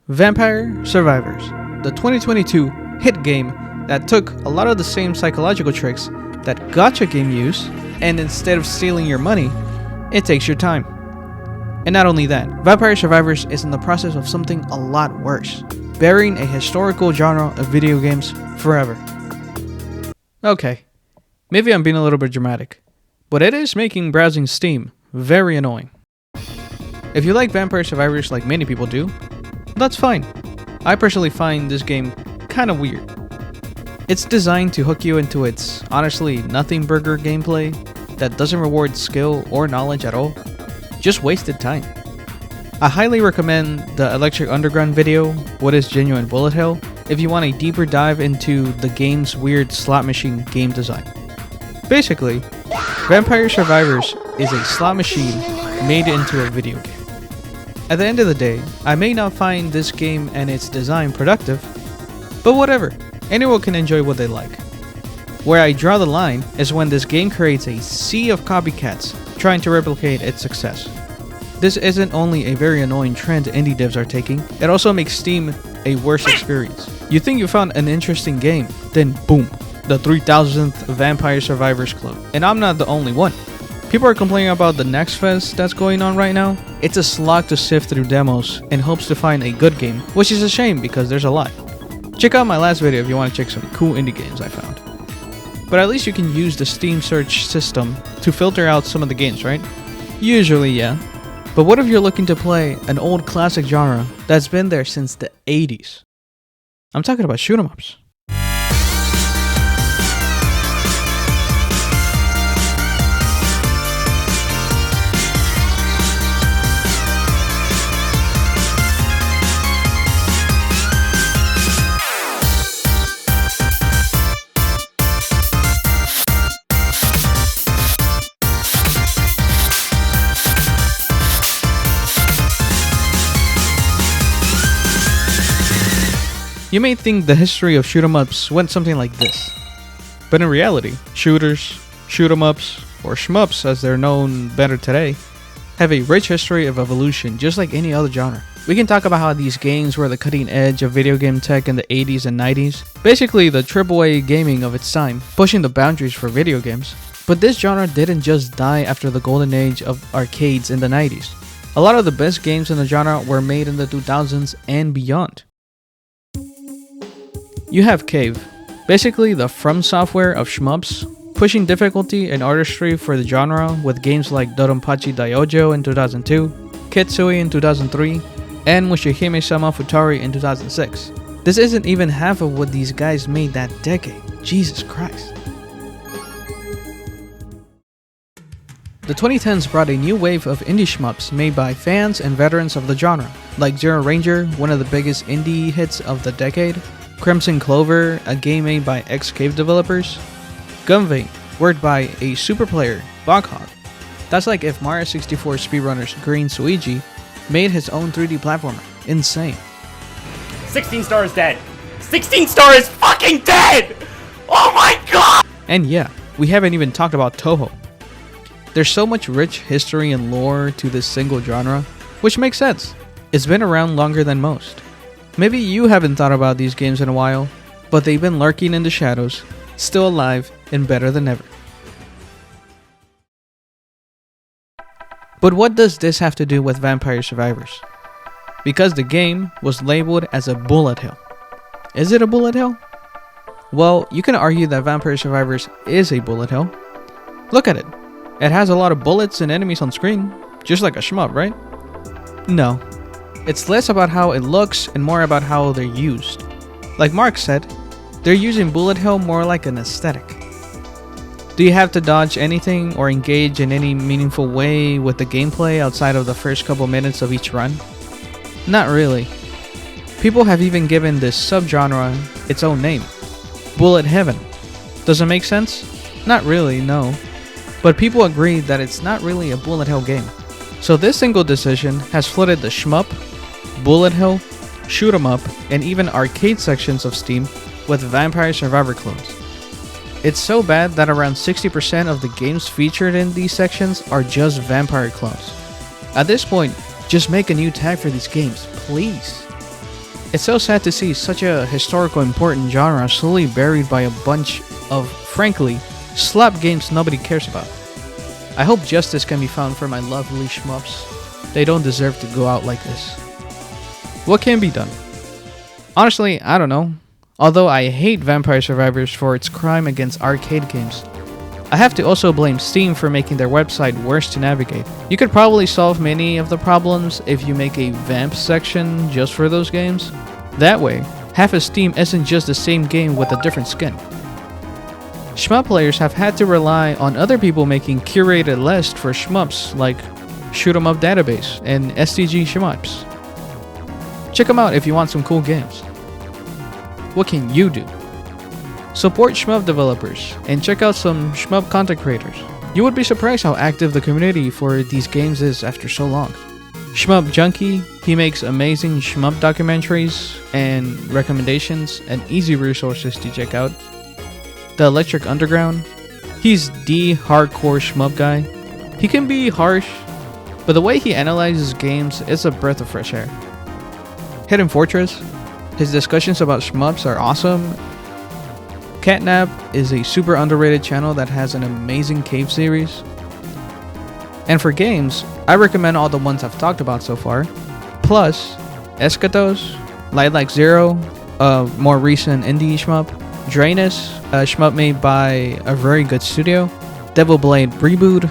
Vampire Survivors, the 2022 hit game that took a lot of the same psychological tricks that gacha game use, and instead of stealing your money, it takes your time. And not only that, Vampire Survivors is in the process of something a lot worse, burying a historical genre of video games forever. Okay, maybe I'm being a little bit dramatic, but it is making browsing Steam very annoying. If you like Vampire Survivors like many people do, that's fine. I personally find this game kinda weird. It's designed to hook you into its honestly nothing burger gameplay that doesn't reward skill or knowledge at all, just wasted time. I highly recommend the Electric Underground video, What is Genuine Bullet Hell, if you want a deeper dive into the game's weird slot machine game design. Basically, Vampire Survivors is a slot machine made into a video game. At the end of the day, I may not find this game and its design productive, but whatever, anyone can enjoy what they like. Where I draw the line is when this game creates a sea of copycats trying to replicate its success. This isn't only a very annoying trend indie devs are taking, it also makes Steam a worse experience. You think you found an interesting game, then boom, the 3000th Vampire Survivors Club. And I'm not the only one. People are complaining about the Next Fest that's going on right now. It's a slog to sift through demos in hopes to find a good game, which is a shame because there's a lot. Check out my last video if you want to check some cool indie games I found. But at least you can use the Steam search system to filter out some of the games, right? Usually, yeah. But what if you're looking to play an old classic genre that's been there since the 80s? I'm talking about shoot 'em ups. You may think the history of shoot 'em ups went something like this. But in reality, shooters, shoot 'em ups, or shmups as they're known better today, have a rich history of evolution just like any other genre. We can talk about how these games were the cutting edge of video game tech in the 80s and 90s, basically the AAA gaming of its time, pushing the boundaries for video games. But this genre didn't just die after the golden age of arcades in the 90s. A lot of the best games in the genre were made in the 2000s and beyond. You have Cave, basically the From Software of shmups, pushing difficulty and artistry for the genre with games like Dodonpachi Dai-Ou-Jou in 2002, Kitsui in 2003, and Mushihime-sama Futari in 2006. This isn't even half of what these guys made that decade. Jesus Christ. The 2010s brought a new wave of indie shmups made by fans and veterans of the genre, like Zero Ranger, one of the biggest indie hits of the decade, Crimson Clover, a game made by ex-Cave developers, Gunvein, worked by a super player, Boghog. That's like if Mario 64 speedrunner's Green Suigi made his own 3D platformer. Insane. 16 Star is dead. 16 Star is fucking dead! Oh my god! And yeah, we haven't even talked about Touhou. There's so much rich history and lore to this single genre, which makes sense. It's been around longer than most. Maybe you haven't thought about these games in a while, but they've been lurking in the shadows, still alive and better than ever. But what does this have to do with Vampire Survivors? Because the game was labeled as a bullet hell. Is it a bullet hell? Well, you can argue that Vampire Survivors is a bullet hell. Look at it. It has a lot of bullets and enemies on screen, just like a shmup, right? No. It's less about how it looks and more about how they're used. Like Mark said, they're using bullet hell more like an aesthetic. Do you have to dodge anything or engage in any meaningful way with the gameplay outside of the first couple minutes of each run? Not really. People have even given this subgenre its own name, Bullet Heaven. Does it make sense? Not really, no. But people agree that it's not really a bullet hell game. So this single decision has flooded the shmup, bullet hell, shoot 'em up, and even arcade sections of Steam with Vampire Survivor clones. It's so bad that around 60% of the games featured in these sections are just Vampire clones. At this point, just make a new tag for these games, please. It's so sad to see such a historical important genre slowly buried by a bunch of, frankly, slap games nobody cares about. I hope justice can be found for my lovely shmups. They don't deserve to go out like this. What can be done? Honestly, I don't know. Although I hate Vampire Survivors for its crime against arcade games, I have to also blame Steam for making their website worse to navigate. You could probably solve many of the problems if you make a Vamp section just for those games. That way, half of Steam isn't just the same game with a different skin. Shmup players have had to rely on other people making curated lists for shmups like Shoot 'em Up Database and STG Shmups. Check them out if you want some cool games. What can you do? Support shmup developers and check out some shmup content creators. You would be surprised how active the community for these games is after so long. Shmup Junkie, he makes amazing shmup documentaries and recommendations and easy resources to check out. The Electric Underground, he's the hardcore shmup guy. He can be harsh, but the way he analyzes games is a breath of fresh air. Hidden Fortress, his discussions about shmups are awesome. Catnap is a super underrated channel that has an amazing cave series. And for games, I recommend all the ones I've talked about so far. Plus, Eschatos, Light Like Zero, a more recent indie shmup. Drainus, a shmup made by a very good studio. Devil Blade Reboot.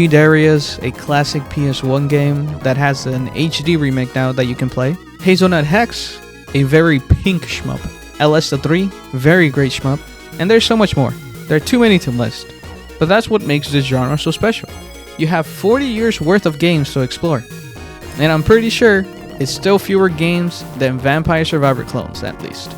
Darius, a classic PS1 game that has an HD remake now that you can play. Hazelnut Hex, a very pink shmup. LS3, very great shmup. And there's so much more. There are too many to list. But that's what makes this genre so special. You have 40 years worth of games to explore. And I'm pretty sure it's still fewer games than Vampire Survivor clones, at least.